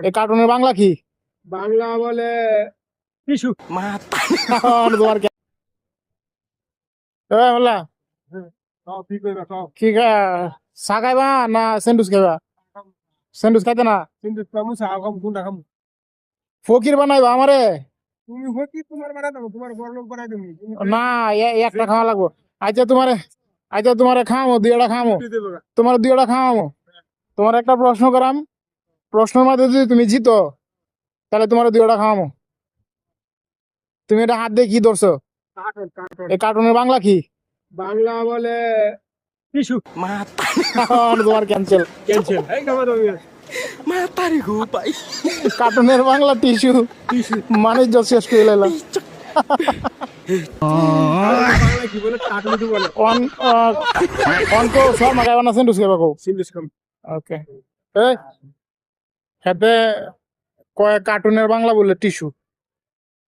এই কার্টুনের বাংলা কি? বাংলা বলে টিস্যু। তোমার কি বললা কি কইবা কও? কি চা খাইবা না স্যান্ডউইচ খাইবা? স্যান্ডউইচ খাইতে না? কিন্তু তুমি চা কম কোনটা খাম? ফকির বানাইবা আমারে? তুমি হকি তোমার বানাই দাও, তোমার বড় লোক বানাই তুমি। না একটা খাওয়া লাগবো। আচ্ছা তোমারে খাওয়াবো, দুইটা খাওয়াবো, তোমার দুইটা খাওয়াবো। তোমার একটা প্রশ্ন করাম, প্রশ্নের মধ্যে যদি তুমি জিতো তাহলে তোমার দুইটা খাওয়াবো। তুমি এটা হাত দিয়ে কি ধরছো? Cartoon cartoon. এই কার্টুনের বাংলা কি? বাংলা বলে টিস্যু। তোমার ক্যান্সেল। ক্যান্সেল। এই খাবার তুমি। কার্টুনের বাংলা টিস্যু, মানে শেষ করে লাইলাম। বাংলা কি বলে? কার্টুন কি বলে? অন কো সব মাগাইবা না স্যান্ডউইচ খাইবা কো? সিরিয়াস কম। ওকে। এই হাতে কয় কার্টুনের বাংলা বলে টিস্যু।